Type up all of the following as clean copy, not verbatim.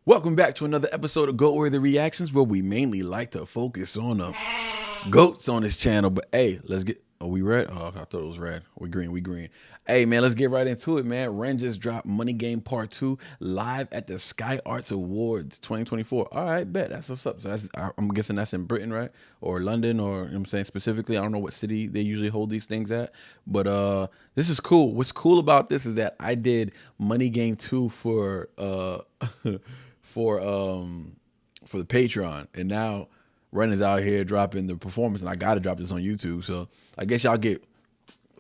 Welcome back to another episode of Goat-Worthy Reactions, where we mainly like to focus on the goats on this channel. But hey, let's get. Are we red? Oh, I thought it was red. We green. We green. Hey man, let's get right into it, man. Ren just dropped Money Game Part 2 live at the Sky Arts Awards 2024. All right, bet that's what's up. So that's, I'm guessing that's in Britain, right? Or London, or you know what I'm saying specifically. I don't know what city they usually hold these things at, but this is cool. What's cool about this is that I did Money Game 2 for for the Patreon, and now Ren is out here dropping the performance, and I gotta drop this on YouTube. So I guess y'all get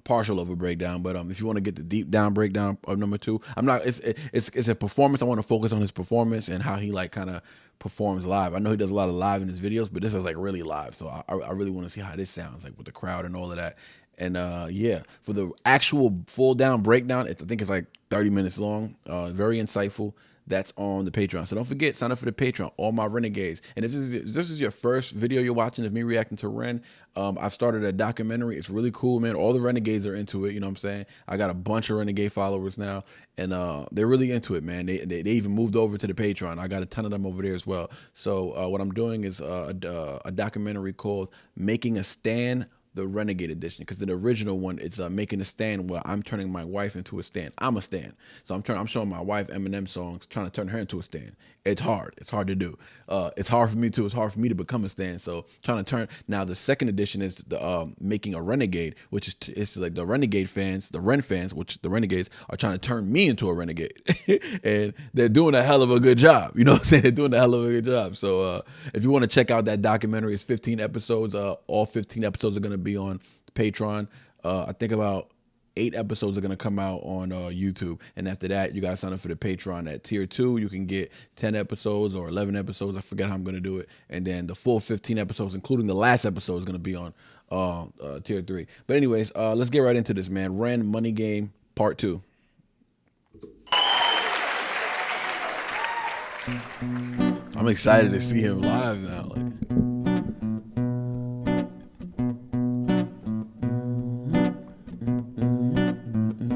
partial of a breakdown, but if you want to get the deep down breakdown of number 2, I'm not. It's a performance. I want to focus on his performance and how he like kind of performs live. I know he does a lot of live in his videos, but this is like really live. So I really want to see how this sounds like with the crowd and all of that. And yeah, for the actual full down breakdown, I think it's like 30 minutes long. Very insightful. That's on the Patreon. So don't forget, sign up for the Patreon, all my Renegades. And if this is your first video you're watching of me reacting to Ren, I've started a documentary. It's really cool, man. All the Renegades are into it, you know what I'm saying? I got a bunch of Renegade followers now, and they're really into it, man. They even moved over to the Patreon. I got a ton of them over there as well. So what I'm doing is a documentary called Making a Stand, the Renegade edition, because the original one, it's Making a Stand, where I'm turning my wife into a stand. I'm a stand. So I'm showing my wife Eminem songs, trying to turn her into a stand. It's hard. It's hard to do. It's hard for me too. It's hard for me to become a stand. So trying to turn. Now the second edition is the Making-A-RENegade, which is it's like the Renegade fans, the Ren fans, which the Renegades are trying to turn me into a renegade, and they're doing a hell of a good job. You know what I'm saying? They're doing a hell of a good job. So if you want to check out that documentary, it's 15 episodes. All 15 episodes are gonna be on Patreon. I think about 8 episodes are gonna come out on YouTube, and after that, you gotta sign up for the Patreon. At tier 2, you can get 10 episodes or 11 episodes. I forget how I'm gonna do it, and then the full 15 episodes, including the last episode, is gonna be on tier 3. But anyways, let's get right into this, man. Ren Money Game Part 2. I'm excited to see him live now. Like,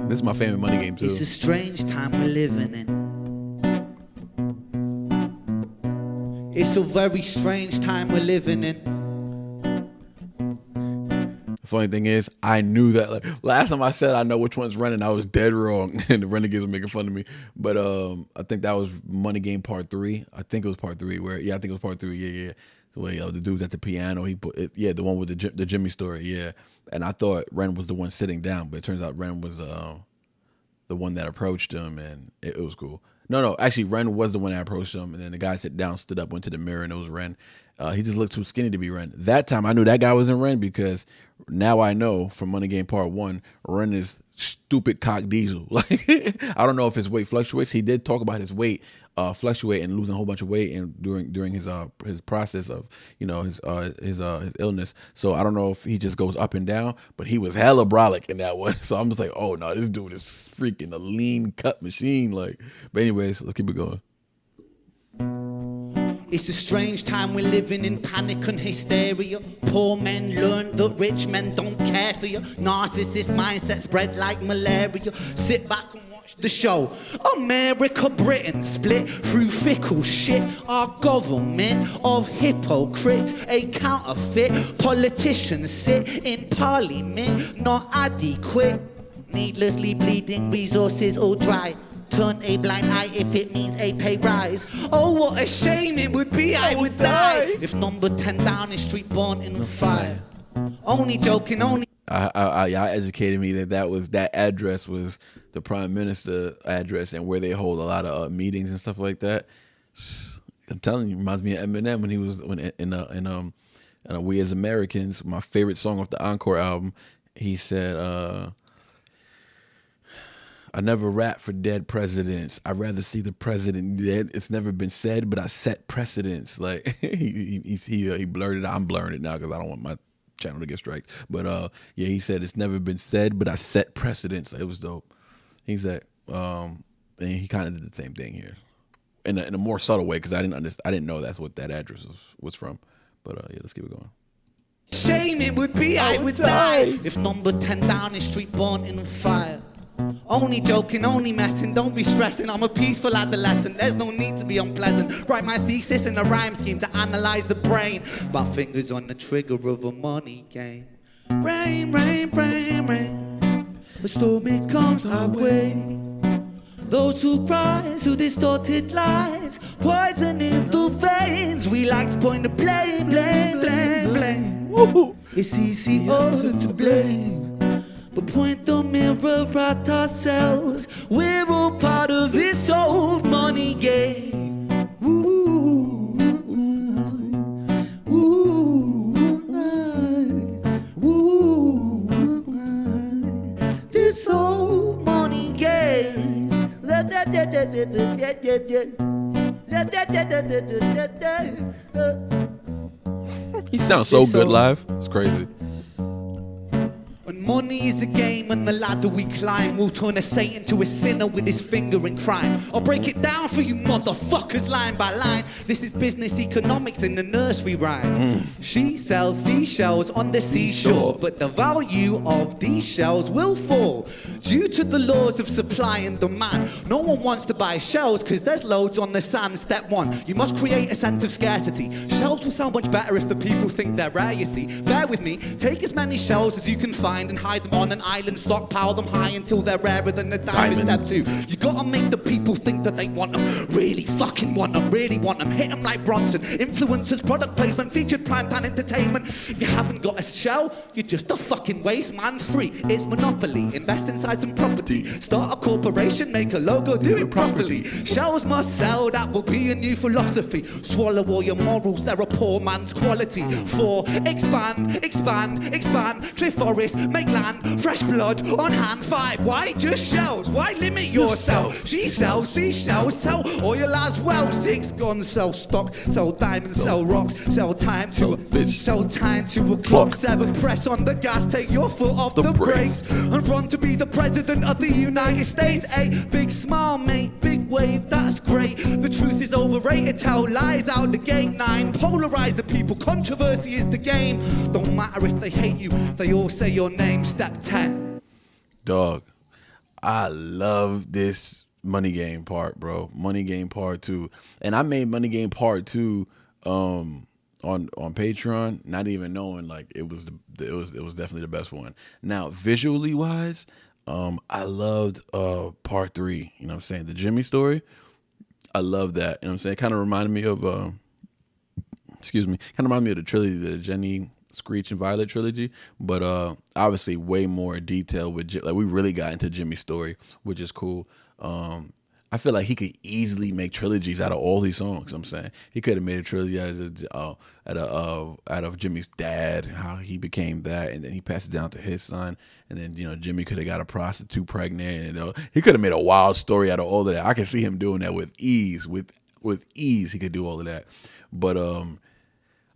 this is my favorite Money Game too. It's a strange time we're living in. It's a very strange time we're living in. The funny thing is, I knew that. Like, last time I said I know which one's running, I was dead wrong, and the Renegades were making fun of me. But I think that was Money Game Part 3. I think it was Part 3. I think it was Part 3. Yeah. The way the dude's at the piano, he put it, yeah, the one with the Jimmy story, yeah. And I thought Ren was the one sitting down, but it turns out Ren was the one that approached him, and it was cool. No, actually, Ren was the one that approached him, and then the guy sat down, stood up, went to the mirror, and it was Ren. He just looked too skinny to be Ren. That time, I knew that guy wasn't Ren, because now I know from Money Game Part 1, Ren is stupid cock diesel. Like, I don't know if his weight fluctuates. He did talk about his weight fluctuate and losing a whole bunch of weight, and during his process of, you know, his illness. So I don't know if he just goes up and down, but he was hella brolic in that one. So I'm just like, oh no, this dude is freaking a lean cut machine. Like, but anyways, let's keep it going. It's a strange time we're living in, panic and hysteria. Poor men learn that rich men don't care for you. Narcissist mindset spread like malaria. Sit back and watch the show. America, Britain split through fickle shit. Our government of hypocrites, a counterfeit. Politicians sit in parliament, not adequate. Needlessly bleeding, resources all dry. Turn a blind eye if it means a pay rise. Oh, what a shame it would be, I would die if number 10 Downing Street born in the fire. Only joking, only. Y'all educated me that address was the Prime Minister address, and where they hold a lot of meetings and stuff like that. I'm telling you, it reminds me of Eminem when he was in We As Americans, my favorite song off the Encore album. He said, I never rap for dead presidents. I'd rather see the president dead. It's never been said, but I set precedents. Like, he blurted it. I'm blurring it now because I don't want my channel to get striked. But yeah, he said it's never been said, but I set precedents. It was dope. He said, and he kind of did the same thing here, in a more subtle way, because I didn't know that's what that address was from. But yeah, let's keep it going. Shame it would be, I would die if number 10 Downing Street born in fire. Only joking, only messing, don't be stressing. I'm a peaceful adolescent, there's no need to be unpleasant. Write my thesis in a rhyme scheme to analyze the brain. My fingers on the trigger of a money game. Rain, rain, rain, rain. The storm it comes our way. Those who cries, who distorted lies, poison in the veins. We like to point the blame, blame, blame, blame. Woo-hoo. It's easy all to blame. But point the mirror at ourselves. We're all part of this old money game. Ooh, ooh, ooh, this old money game. He sounds so good live. It's crazy. When money is a game and the ladder we climb, we'll turn a saint into a sinner with his finger in crime. I'll break it down for you motherfuckers line by line. This is business economics in the nursery rhyme. She sells seashells on the seashore, but the value of these shells will fall due to the laws of supply and demand. No one wants to buy shells because there's loads on the sand. Step one, you must create a sense of scarcity. Shells will sound much better if the people think they're rare, you see. Bear with me, take as many shells as you can find and hide them on an island, stockpile them high until they're rarer than a diamond. Step two, you gotta make the people think that they want them, really fucking want them, really want them. Hit them like Bronson, influencers, product placement, featured primetime entertainment. If you haven't got a shell, you're just a fucking waste, man. Free, it's monopoly. Invest inside some property, start a corporation, make a logo, do it properly. Shells must sell, that will be a new philosophy. Swallow all your morals, they're a poor man's quality. Four, expand, expand, expand. Cliff forest, make land, fresh blood on hand. Five, why just shells? Why limit yourself? She sells seashells, sell oil as well. Six, guns, sell stock, sell diamonds, sell rocks, sell time to a clock. Seven, press on the gas, take your foot off the brakes and run to be the president of the United States. Eight, big smile, mate, big wave, that's great. The truth is overrated, tell lies out the gate. Nine, polarize the people, controversy is the game. Don't matter if they hate you, they all say your name. Step 10. Dog, I love this Money Game part, bro. Money Game part 2. And I made Money Game part 2 on Patreon, not even knowing like it was definitely the best one. Now, visually wise, I loved part 3, you know what I'm saying? The Jimmy story. I love that. You know what I'm saying? It kind of reminded me of the trilogy, the Jenny, Screech, and Violet trilogy, but obviously way more detail with like we really got into Jimmy's story, which is cool. I feel like he could easily make trilogies out of all these songs. I'm saying he could have made a trilogy out of Jimmy's dad, how he became that, and then he passed it down to his son, and then Jimmy could have got a prostitute pregnant, and he could have made a wild story out of all of that. I can see him doing that with ease. With ease, he could do all of that. But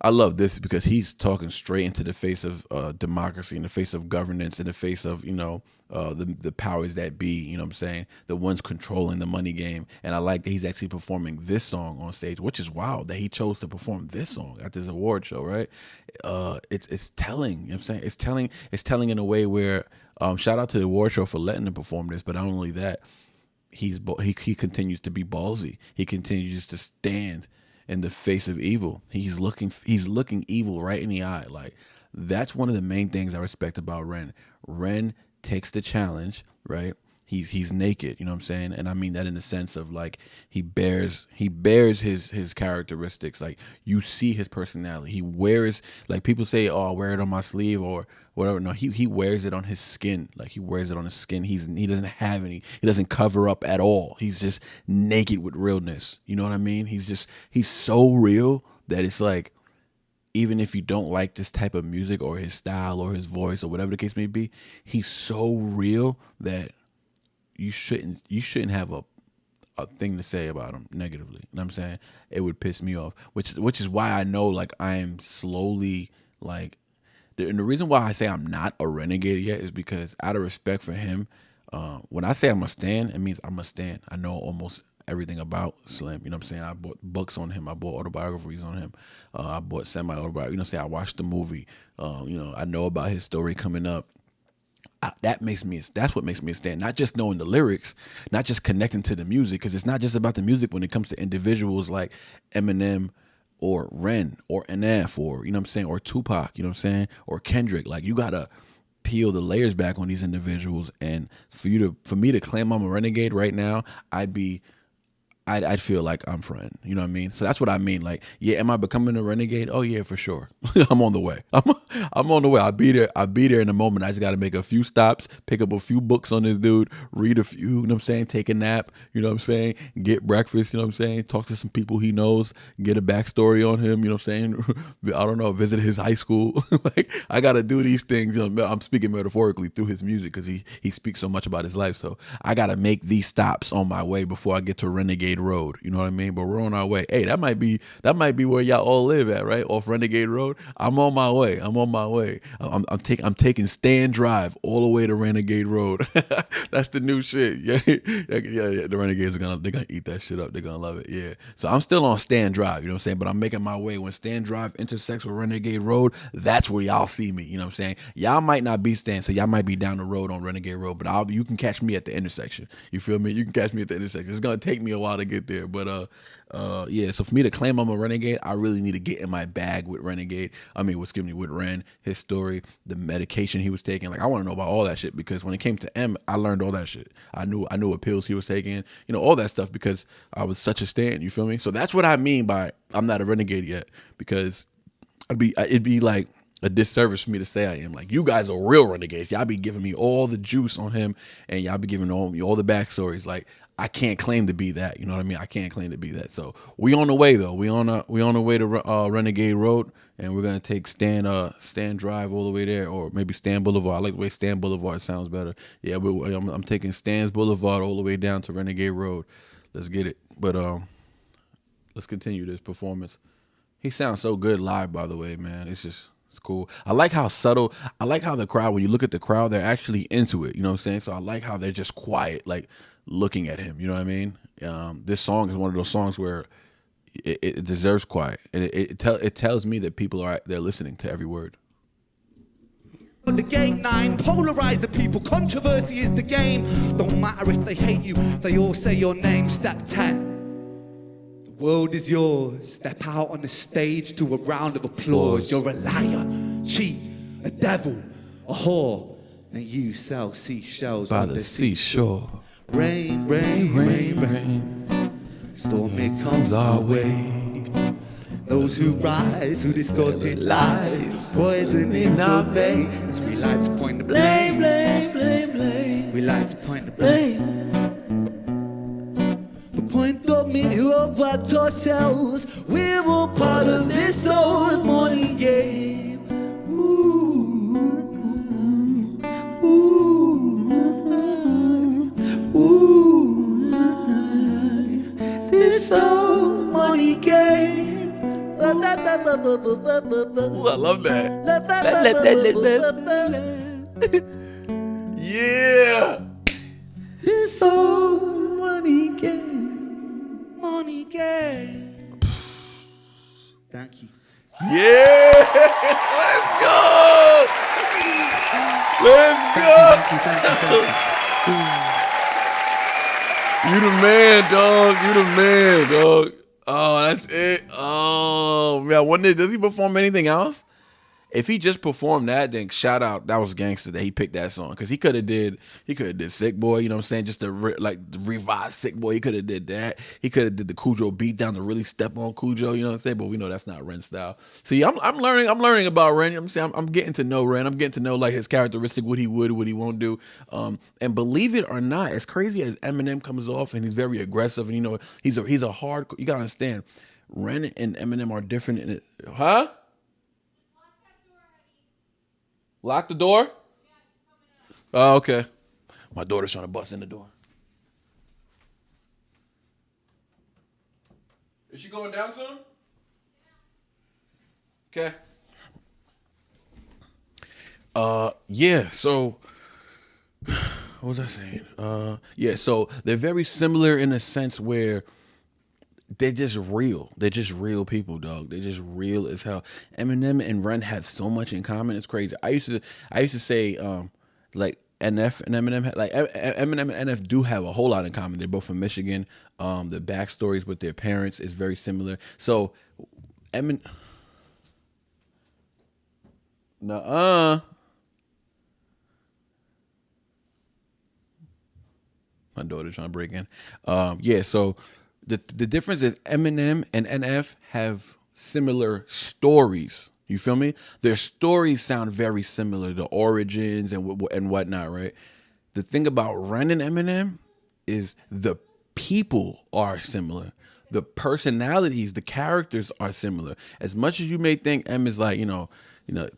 I love this because he's talking straight into the face of democracy, in the face of governance, in the face of the powers that be. You know what I'm saying? The ones controlling the money game. And I like that he's actually performing this song on stage, which is wild that he chose to perform this song at this award show. Right? It's telling. You know what I'm saying? It's telling in a way where shout out to the award show for letting him perform this. But not only that, he continues to be ballsy. He continues to stand in the face of evil. He's looking evil right in the eye. Like, that's one of the main things I respect about Ren. Ren takes the challenge, right? He's naked, you know what I'm saying? And I mean that in the sense of like he bears his characteristics. Like, you see his personality. He wears, like people say, oh, I'll wear it on my sleeve or whatever. No, he wears it on his skin. Like, he wears it on his skin. He doesn't cover up at all. He's just naked with realness. You know what I mean? He's so real that it's like, even if you don't like this type of music or his style or his voice or whatever the case may be, he's so real that you shouldn't have a thing to say about him negatively. You know what I'm saying? It would piss me off, which is why I know, like, I am slowly, like, and the reason why I say I'm not a renegade yet is because out of respect for him, when I say I'm a stan, it means I'm a stan. I know almost everything about Slim. You know what I'm saying? I bought books on him. I bought autobiographies on him. I bought semi-autobiographies. You know what I'm saying? I watched the movie. I know about his story coming up. that's what makes me stand. Not just knowing the lyrics, not just connecting to the music, because it's not just about the music when it comes to individuals like Eminem or Ren or NF or, you know what I'm saying, or Tupac, you know what I'm saying, or Kendrick. Like, you gotta peel the layers back on these individuals. And for me to claim I'm a renegade right now, I'd feel like I'm friend. You know what I mean? So that's what I mean. Like, yeah, am I becoming a renegade? Oh yeah, for sure. I'm on the way. I'm on the way. I'll be there in a moment. I just got to make a few stops, pick up a few books on this dude, read a few, you know what I'm saying? Take a nap, you know what I'm saying? Get breakfast, you know what I'm saying? Talk to some people he knows, get a backstory on him, you know what I'm saying? I don't know, visit his high school. Like, I got to do these things. You know, I'm speaking metaphorically through his music because he speaks so much about his life. So I got to make these stops on my way before I get to Renegade Road. You know what I mean? But we're on our way. Hey, that might be where y'all all live at, right? Off Renegade Road. I'm on my way. I'm taking Stand Drive all the way to Renegade Road. That's the new shit. Yeah. The Renegades they're gonna eat that shit up. They're gonna love it. Yeah. So I'm still on Stand Drive, you know what I'm saying? But I'm making my way. When Stand Drive intersects with Renegade Road, that's where y'all see me. You know what I'm saying? Y'all might not be Stand, so y'all might be down the road on Renegade Road, but you can catch me at the intersection. You feel me? You can catch me at the intersection. It's gonna take me a while to get there. But yeah, so for me to claim I'm a renegade, I really need to get in my bag with Renegade. With Ren, his story, the medication he was taking. Like, I want to know about all that shit, because when it came to M, I learned all that shit. I knew what pills he was taking, you know, all that stuff, because I was such a stan, you feel me? So that's what I mean by I'm not a renegade yet, because it'd be like a disservice for me to say I am. Like, you guys are real renegades. Y'all be giving me all the juice on him, and y'all be giving all the backstories. Like, I can't claim to be that. You know what I mean? I can't claim to be that. So we on the way though. We on the way to Renegade Road, and we're gonna take Stand Drive all the way there, or maybe Stand Boulevard. I like the way Stand Boulevard sounds better. Yeah, but I'm taking Stan's Boulevard all the way down to Renegade Road. Let's get it. But let's continue this performance. He sounds so good live, by the way, man. It's cool. I like how subtle. I like how the crowd, when you look at the crowd, they're actually into it. You know what I'm saying? So I like how they're just quiet, like looking at him. You know what I mean? This song is one of those songs where it deserves quiet, and it tells me that people they're listening to every word. The gate 9, polarize the people, controversy is the game. Don't matter if they hate you, they all say your name. Step 10. The world is yours. Step out on the stage to a round of applause. You're a liar, cheat, a devil, a whore, and you sell seashells By on the seashore. Rain, rain, rain, rain. Storm it comes our way. Those who rise, who distorted lies, poison in our veins. We like to point the blame, blame, blame, blame. We like to point the blame. We point the mirror at ourselves. We're all part of this old morning game. Ooh, ooh, ooh, this old morning game. Ooh, I love that. Yeah. This old money game. Money game. Thank you. Yeah. Let's go. Let's go. You the man, dog. You the man, dog. Oh, that's it. Oh, man. I wonder, does he perform anything else? If he just performed that, then shout out, that was gangster that he picked that song, because he could have did Sick Boy, you know what I'm saying, just to revive Sick Boy. He could have did that. He could have did the Cujo beat down to really step on Cujo, you know what I'm saying. But we know that's not Ren style. See, I'm learning about Ren. You know what I'm saying, I'm getting to know Ren. I'm getting to know like his characteristic, what he would, what he won't do. And believe it or not, as crazy as Eminem comes off, and he's very aggressive, and you know he's a hard. You gotta understand, Ren and Eminem are different in it, huh? Lock the door? Oh, okay. My daughter's trying to bust in the door. Is she going down soon? Okay. Yeah, so what was I saying? Yeah, so they're very similar in a sense where they're just real. They're just real people, dog. They're just real as hell. Eminem and Ren have so much in common. It's crazy. I used to say, like, NF and Eminem, like Eminem and NF do have a whole lot in common. They're both from Michigan. The backstories with their parents is very similar. So Eminem, my daughter trying to break in. Yeah, so the difference is Eminem and NF have similar stories. You feel me? Their stories sound very similar, the origins and whatnot, right? The thing about Ren and Eminem is the people are similar. The personalities, the characters are similar. As much as you may think M is like,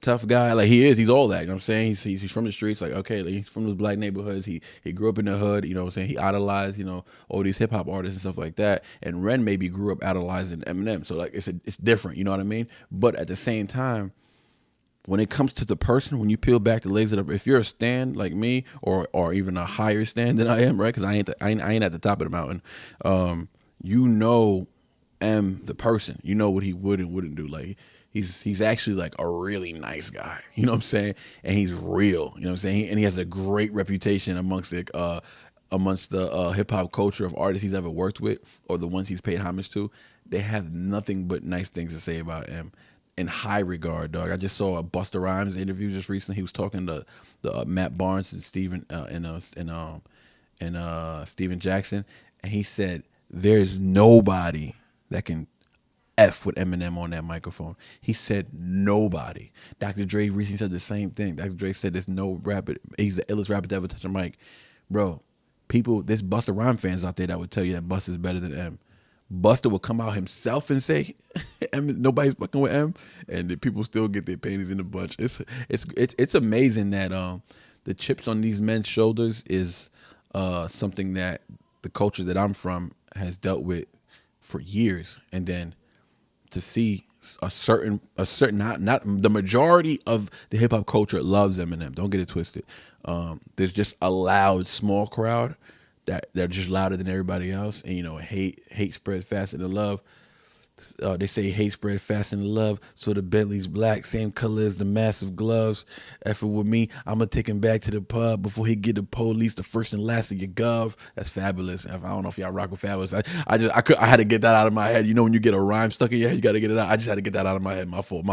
tough guy, like he's all that, you know what I'm saying? He's from the streets, like, okay, like he's from those black neighborhoods, he grew up in the hood, you know what I'm saying? He idolized, all these hip hop artists and stuff like that. And Ren maybe grew up idolizing Eminem. So like it's different, you know what I mean? But at the same time, when it comes to the person, when you peel back the layers of if you're a stan like me, or even a higher stan than I am, right? Because I ain't at the top of the mountain. M the person, what he would and wouldn't do. Like he's actually like a really nice guy, you know what I'm saying? And he's real, you know what I'm saying? And he has a great reputation amongst the hip hop culture of artists he's ever worked with, or the ones he's paid homage to. They have nothing but nice things to say about him. In high regard, dog. I just saw a Busta Rhymes interview just recently. He was talking to the Matt Barnes and Steven Steven Jackson, and he said there's nobody that can F with Eminem on that microphone. He said nobody. Dr. Dre recently said the same thing. Dr. Dre said there's no rapper. He's the illest rapper to ever touch a mic, bro. There's Busta Rhymes fans out there that would tell you that Busta is better than M. Busta will come out himself and say nobody's fucking with M, and the people still get their panties in a bunch. It's amazing that the chips on these men's shoulders is something that the culture that I'm from has dealt with for years, and then to see a certain not the majority of the hip hop culture loves Eminem. Don't get it twisted. There's just a loud small crowd that they're just louder than everybody else, and hate spreads faster than love. They say hate spread faster than love, so the Bentley's black, same color as the massive gloves. Effort with me, I'ma take him back to the pub before he get the police, the first and last of your gov. That's fabulous. I don't know if y'all rock with Fabulous. I had to get that out of my head. When you get a rhyme stuck in your head, you gotta get it out. I just had to get that out of my head. My fault.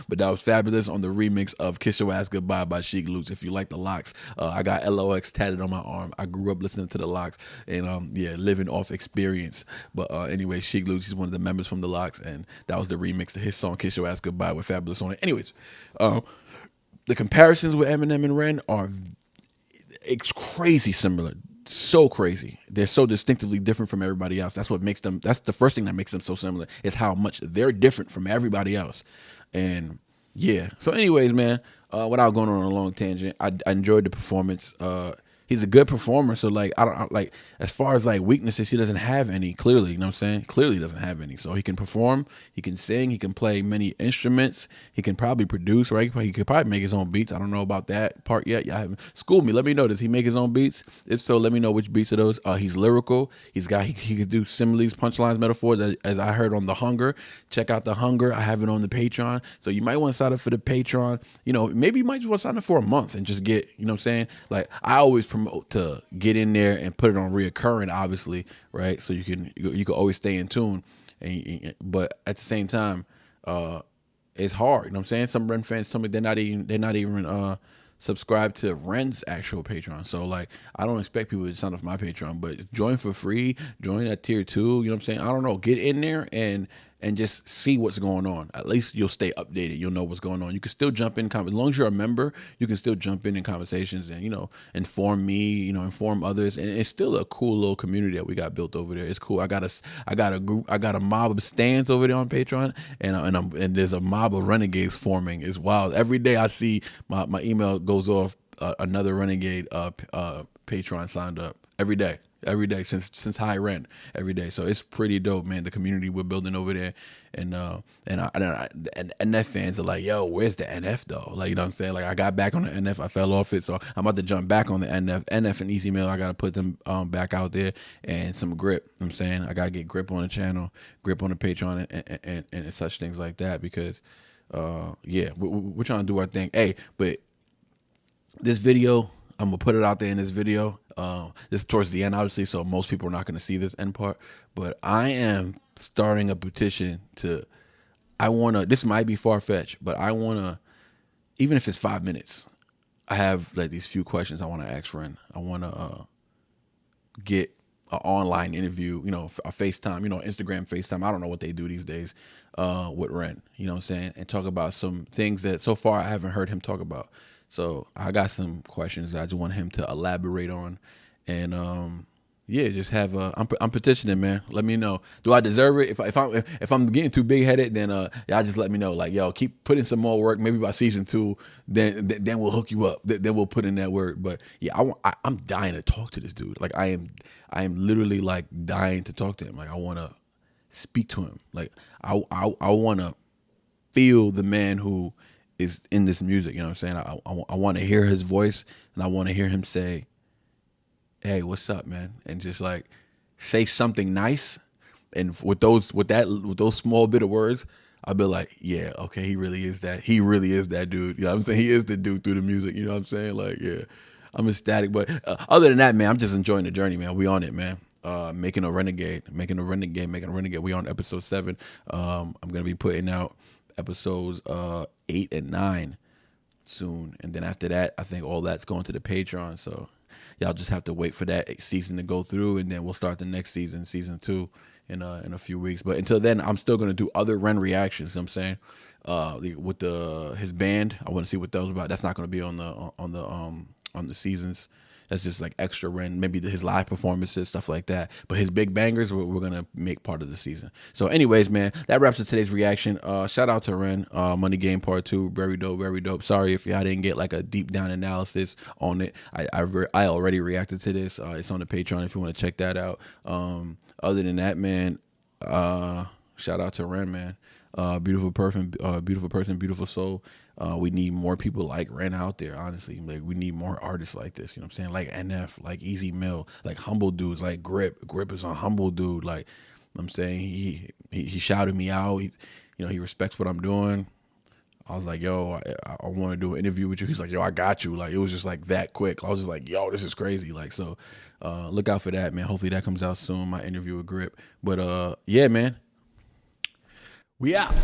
But that was Fabulous on the remix of Kiss Your Ass Goodbye by Sheek Lutz. If you like the Locks, I got LOX tatted on my arm. I grew up listening to the Locks, and living off experience. But anyway, Sheek Lutz is one of the members from the Locks, and that was the remix of his song Kiss Your Ass Goodbye with Fabulous on it. Anyways, the comparisons with Eminem and Ren it's crazy similar. So crazy. They're so distinctively different from everybody else. That's the first thing that makes them so similar, is how much they're different from everybody else. And yeah. So anyways, man, without going on a long tangent, I enjoyed the performance. He's a good performer, so like I don't like, as far as like weaknesses, he doesn't have any, clearly, you know what I'm saying? Clearly doesn't have any. So he can perform, he can sing, he can play many instruments, he can probably produce, right? He could probably make his own beats. I don't know about that part yet. Y'all haven't schooled me. Let me know, does he make his own beats? If so, let me know which beats are those. He's lyrical. He could do similes, punchlines, metaphors, as I heard on The Hunger. Check out The Hunger. I have it on the Patreon. So you might want to sign up for the Patreon. Maybe you might just want to sign up for a month and just get, you know what I'm saying? Like I always promote to get in there and put it on reoccurring, obviously, right? So you can always stay in tune, but at the same time, it's hard. You know what I'm saying? Some Ren fans told me they're not even subscribed to Ren's actual Patreon. So like, I don't expect people to sign up for my Patreon, but join for free, join at tier 2. You know what I'm saying? I don't know. Get in there and just see what's going on. At least you'll stay updated. You'll know what's going on. You can still jump in, as long as you're a member, you can still jump in conversations and, inform me, inform others. And it's still a cool little community that we got built over there. It's cool. I got a group, I got a mob of stans over there on Patreon, and there's a mob of renegades forming. It's wild. Every day I see my email goes off, another renegade Patreon signed up every day since High Ren, every day. So it's pretty dope, man. The community we're building over there, and NF fans are like, yo, where's the NF though? Like, you know what I'm saying? Like, I got back on the NF, I fell off it, so I'm about to jump back on the NF and Easy Mail. I gotta put them back out there, and some grip. You know what I'm saying, I gotta get grip on the channel, grip on the Patreon, and such things like that, because we're trying to do our thing. Hey, but this video, I'm gonna put it out there in this video. This is towards the end, obviously, so most people are not gonna see this end part. But I am starting a petition to. I wanna. This might be far fetched, but I wanna. Even if it's 5 minutes, I have like these few questions I want to ask Ren. I want to get an online interview, you know, a FaceTime, you know, Instagram FaceTime. I don't know what they do these days with Ren, you know what I'm saying? And talk about some things that so far I haven't heard him talk about. So I got some questions that I just want him to elaborate on. And yeah, just have I'm petitioning, man. Let me know. Do I deserve it? If I'm getting too big headed, then y'all just let me know. Like, yo, keep putting some more work. Maybe by season 2, then we'll hook you up. Then we'll put in that work. But yeah, I'm dying to talk to this dude. Like I am literally like dying to talk to him. Like I want to speak to him. Like I want to feel the man who is in this music. You know what I'm saying? I want to hear his voice, and I want to hear him say, hey, what's up, man? And just like say something nice. And with those small bit of words, I'll be like, yeah, okay, he really is that dude. You know what I'm saying? He is the dude through the music. You know what I'm saying? Like, yeah, I'm ecstatic. But other than that, man, I'm just enjoying the journey, man. We on it, man. Making a Renegade. We on episode 7. I'm gonna be putting out episodes 8 and 9 soon. And then after that, I think all that's going to the Patreon. So y'all just have to wait for that season to go through, and then we'll start the next season, season 2, in a few weeks. But until then, I'm still gonna do other Ren reactions. You know what I'm saying? With his band, I want to see what that was about. That's not gonna be on the seasons. That's just like extra Ren, maybe his live performances, stuff like that. But his big bangers, we're gonna make part of the season. So, anyways, man, that wraps up today's reaction. Shout out to Ren, Money Game Part 2, very dope, very dope. Sorry if I didn't get like a deep down analysis on it. I already reacted to this. It's on the Patreon if you want to check that out. Other than that, man, shout out to Ren, man. Beautiful person, beautiful soul. We need more people like Ren out there, honestly. Like, we need more artists like this, you know what I'm saying? Like NF, like Easy Mill, like humble dudes, like Grip. Grip is a humble dude. Like, I'm saying, he shouted me out. He respects what I'm doing. I was like, yo, I want to do an interview with you. He's like, yo, I got you. Like, it was just like that quick. I was just like, yo, this is crazy. Like, so look out for that, man. Hopefully that comes out soon, my interview with Grip. But yeah, man. We out.